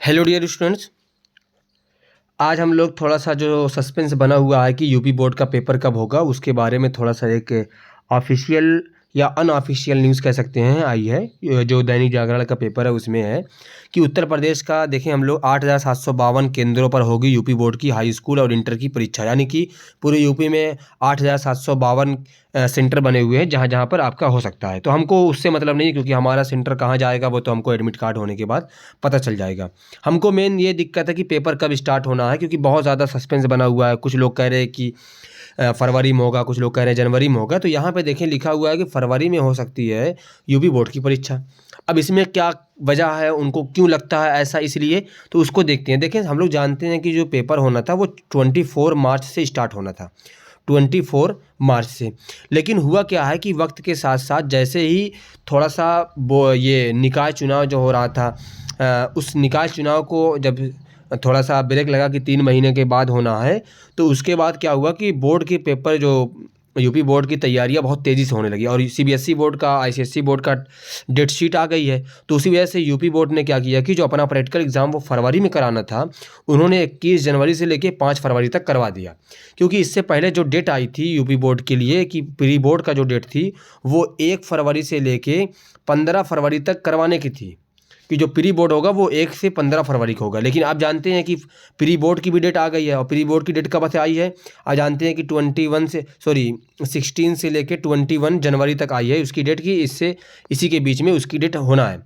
Hello dear students, आज हम लोग थोड़ा सा जो सस्पेंस बना हुआ है कि यूपी बोर्ड का पेपर कब होगा उसके बारे में थोड़ा सा एक ऑफिशियल या अनऑफिशियल न्यूज़ कह सकते हैं आई है। जो दैनिक जागरण का पेपर है उसमें है कि उत्तर प्रदेश का देखें हम लोग 8,752 केंद्रों पर होगी यूपी बोर्ड की हाई स्कूल और इंटर की परीक्षा, यानी कि पूरे यूपी में 8,752 सेंटर बने हुए हैं जहाँ जहाँ पर आपका हो सकता है। तो हमको उससे मतलब नहीं, क्योंकि हमारा सेंटर कहाँ जाएगा वो तो हमको एडमिट कार्ड होने के बाद पता चल जाएगा। हमको मेन ये दिक्कत है कि पेपर कब स्टार्ट होना है, क्योंकि बहुत ज़्यादा सस्पेंस बना हुआ है। कुछ लोग कह रहे हैं कि फरवरी में होगा, कुछ लोग कह रहे हैं जनवरी में होगा। तो यहाँ पे देखें लिखा हुआ है कि फरवरी में हो सकती है यूपी बोर्ड की परीक्षा। अब इसमें क्या वजह है, उनको क्यों लगता है ऐसा, इसलिए तो उसको देखते हैं। देखें हम लोग जानते हैं कि जो पेपर होना था वो 24 मार्च से स्टार्ट होना था, 24 मार्च से। लेकिन हुआ क्या है कि वक्त के साथ साथ जैसे ही थोड़ा सा वो ये निकाय चुनाव जो हो रहा था, उस निकाय चुनाव को जब थोड़ा सा ब्रेक लगा कि 3 महीने के बाद होना है, तो उसके बाद क्या हुआ कि बोर्ड के पेपर जो यूपी बोर्ड की तैयारियां बहुत तेज़ी से होने लगी और सीबीएसई बोर्ड का, आईसीएसई बोर्ड का डेट शीट आ गई है। तो उसी वजह से यूपी बोर्ड ने क्या किया कि जो अपना प्रैक्टिकल एग्ज़ाम वो फरवरी में कराना था, उन्होंने 21 जनवरी से लेकर 5 फरवरी तक करवा दिया। क्योंकि इससे पहले जो डेट आई थी यूपी बोर्ड के लिए कि प्री बोर्ड का जो डेट थी वो 1 फरवरी से लेके 15 फरवरी तक करवाने की थी, कि जो प्री बोर्ड होगा वो 1 से 15 फरवरी को होगा। लेकिन आप जानते हैं कि प्री बोर्ड की भी डेट आ गई है, और प्री बोर्ड की डेट कब से आई है, आप जानते हैं कि 16 से लेकर 21 जनवरी तक आई है उसकी डेट, की इससे इसी के बीच में उसकी डेट होना है।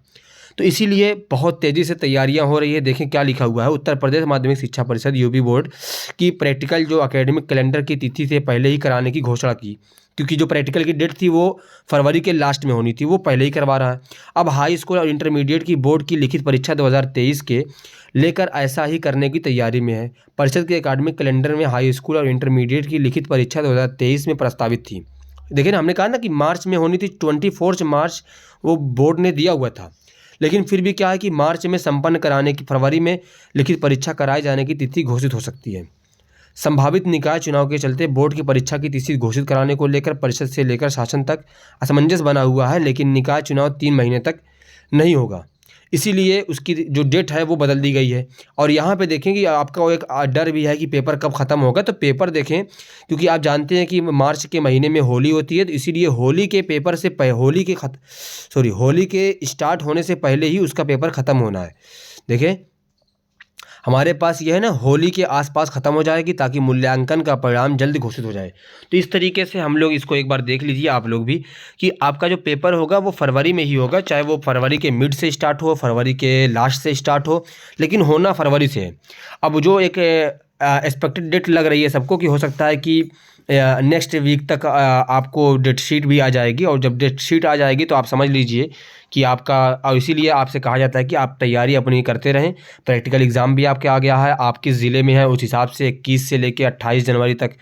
तो इसीलिए बहुत तेज़ी से तैयारियां हो रही है। देखें क्या लिखा हुआ है, उत्तर प्रदेश माध्यमिक शिक्षा परिषद यूपी बोर्ड की प्रैक्टिकल जो एकेडमिक कैलेंडर की तिथि से पहले ही कराने की घोषणा की, क्योंकि जो प्रैक्टिकल की डेट थी वो फरवरी के लास्ट में होनी थी, वो पहले ही करवा रहा है। अब हाई स्कूल और इंटरमीडिएट की बोर्ड की लिखित परीक्षा 2023 के लेकर ऐसा ही करने की तैयारी में है। परिषद के एकेडमिक कैलेंडर में हाई स्कूल और इंटरमीडिएट की लिखित परीक्षा 2023 में प्रस्तावित थी। देखिए ना, हमने कहा ना कि मार्च में होनी थी, 24 मार्च वो बोर्ड ने दिया हुआ था। लेकिन फिर भी क्या है कि मार्च में संपन्न कराने की, फरवरी में लिखित परीक्षा कराए जाने की तिथि घोषित हो सकती है। संभावित निकाय चुनाव के चलते बोर्ड की परीक्षा की तिथि घोषित कराने को लेकर परिषद से लेकर शासन तक असमंजस बना हुआ है। लेकिन निकाय चुनाव 3 महीने तक नहीं होगा, इसीलिए उसकी जो डेट है वो बदल दी गई है। और यहाँ पे देखें कि आपका वो एक डर भी है कि पेपर कब ख़त्म होगा। तो पेपर देखें, क्योंकि आप जानते हैं कि मार्च के महीने में होली होती है, तो इसीलिए होली के पेपर से होली के स्टार्ट होने से पहले ही उसका पेपर ख़त्म होना है। देखें हमारे पास यह है ना, होली के आसपास ख़त्म हो जाएगी ताकि मूल्यांकन का परिणाम जल्द घोषित हो जाए। तो इस तरीके से हम लोग इसको एक बार देख लीजिए आप लोग भी, कि आपका जो पेपर होगा वो फरवरी में ही होगा, चाहे वो फरवरी के मिड से स्टार्ट हो, फरवरी के लास्ट से स्टार्ट हो, लेकिन होना फरवरी से है। अब जो एक एक्सपेक्टेड डेट लग रही है सबको कि हो सकता है कि नेक्स्ट वीक तक आपको डेट शीट भी आ जाएगी, और जब डेट शीट आ जाएगी तो आप समझ लीजिए कि आपका, और इसीलिए आपसे कहा जाता है कि आप तैयारी अपनी करते रहें। प्रैक्टिकल एग्ज़ाम भी आपके आ गया है, आप किस ज़िले में है उस हिसाब से 21 से लेकर 28 जनवरी तक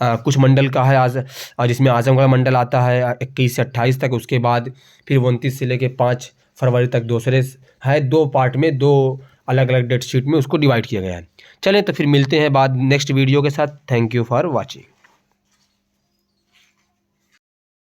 कुछ मंडल का है आज, जिसमें आजमगढ़ मंडल आता है 21 से 28 तक। उसके बाद फिर 29 से लेकर 5 फरवरी तक दूसरे है, 2 पार्ट में, 2 अलग अलग डेट शीट में उसको डिवाइड किया गया है। चलें तो फिर मिलते हैं बाद नेक्स्ट वीडियो के साथ। Thank you for watching.